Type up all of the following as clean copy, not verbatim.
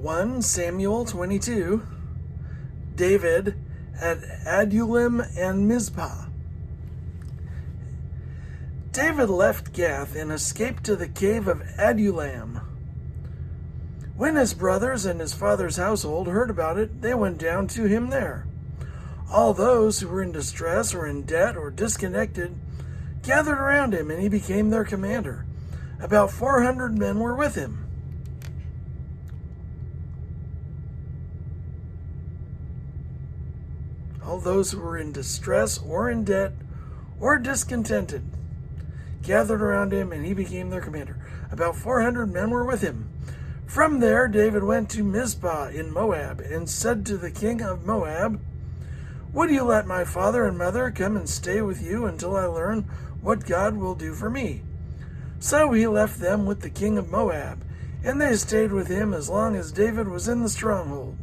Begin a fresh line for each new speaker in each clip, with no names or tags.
1 Samuel 22, David at Adullam and Mizpah. David left Gath and escaped to the cave of Adullam. When his brothers and his father's household heard about it, they went down to him there. All those who were in distress or in debt or disconnected gathered around him, and he became their commander. About 400 men were with him. All those who were in distress or in debt or discontented gathered around him, and he became their commander. About 400 men were with him. From there, David went to Mizpah in Moab and said to the king of Moab, "Would you let my father and mother come and stay with you until I learn what God will do for me?" So he left them with the king of Moab, and they stayed with him as long as David was in the stronghold.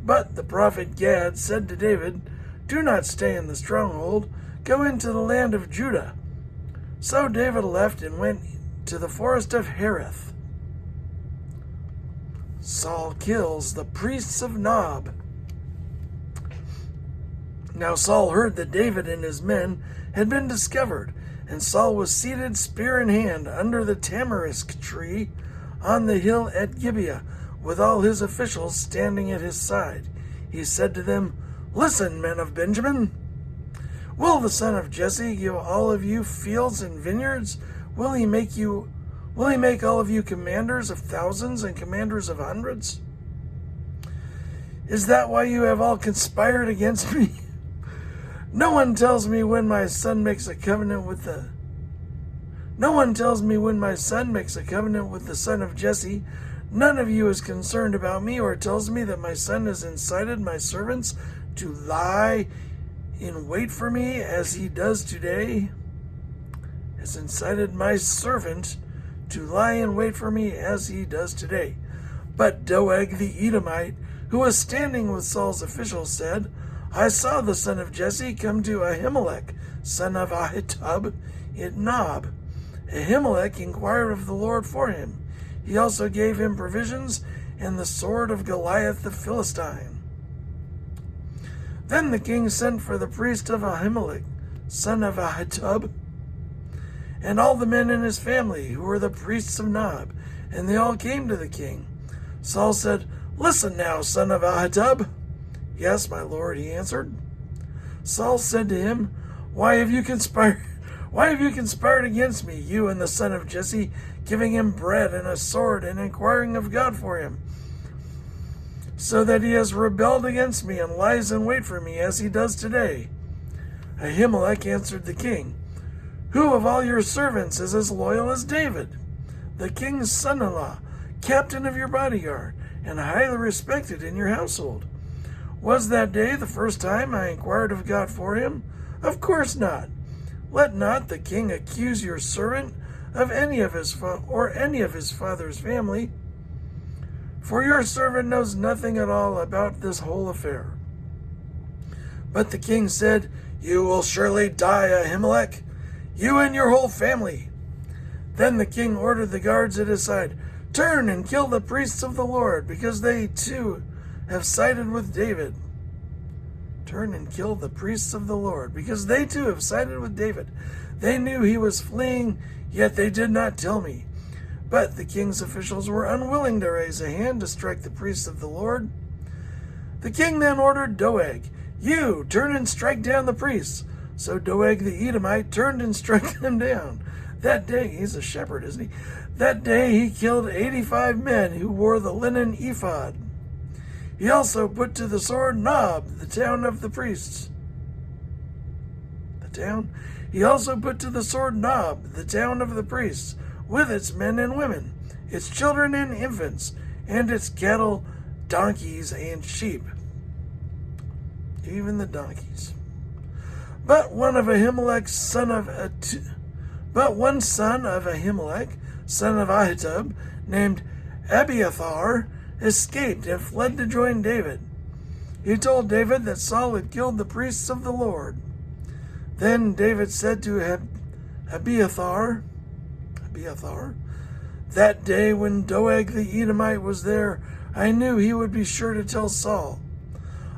But the prophet Gad said to David, "Do not stay in the stronghold. Go into the land of Judah." So David left and went to the forest of Hereth. Saul kills the priests of Nob. Now Saul heard that David and his men had been discovered, and Saul was seated spear in hand under the tamarisk tree on the hill at Gibeah, with all his officials standing at his side. He said to them, "Listen, men of Benjamin. Will the son of Jesse give all of you fields and vineyards? Will he make all of you commanders of thousands and commanders of hundreds? Is that why you have all conspired against me? No one tells me when my son makes a covenant with the son of Jesse. None of you is concerned about me or tells me that my son has incited my servants to lie in wait for me as he does today. Has incited my servant to lie in wait for me as he does today." But Doeg the Edomite, who was standing with Saul's officials, said, "I saw the son of Jesse come to Ahimelech, son of Ahitub, at Nob. Ahimelech inquired of the Lord for him. He also gave him provisions and the sword of Goliath the Philistine." Then the king sent for the priest of Ahimelech, son of Ahitub, and all the men in his family who were the priests of Nob, and they all came to the king. Saul said, "Listen now, son of Ahitub." "Yes, my lord," he answered. Saul said to him, Why have you conspired against me, you and the son of Jesse, giving him bread and a sword and inquiring of God for him, so that he has rebelled against me and lies in wait for me as he does today?" Ahimelech answered the king, "Who of all your servants is as loyal as David, the king's son-in-law, captain of your bodyguard, and highly respected in your household? Was that day the first time I inquired of God for him? Of course not. Let not the king accuse your servant of any of his father's family, for your servant knows nothing at all about this whole affair." But the king said, "You will surely die, Ahimelech, you and your whole family." Then the king ordered the guards at his side, "Turn and kill the priests of the Lord, because they too have sided with David." Turn and kill the priests of the Lord, because they too have sided with David. They knew he was fleeing, yet they did not tell me. But the king's officials were unwilling to raise a hand to strike the priests of the Lord. The king then ordered Doeg, "You, turn and strike down the priests." So Doeg the Edomite turned and struck them down. That day, he's a shepherd, isn't he? That day he killed 85 men who wore the linen ephod. He also put to the sword Nob, the town of the priests. He also put to the sword Nob, the town of the priests, with its men and women, its children and infants, and its cattle, donkeys, and sheep. Even the donkeys. But one son of Ahimelech, son of Ahitub, named Abiathar, escaped and fled to join David. He told David that Saul had killed the priests of the Lord. Then David said to Abiathar, that day when Doeg the Edomite was there, I knew he would be sure to tell Saul.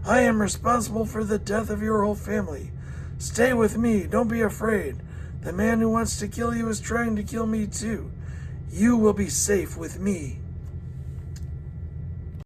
I am responsible for the death of your whole family. Stay with me. Don't be afraid. The man who wants to kill you is trying to kill me too. You will be safe with me."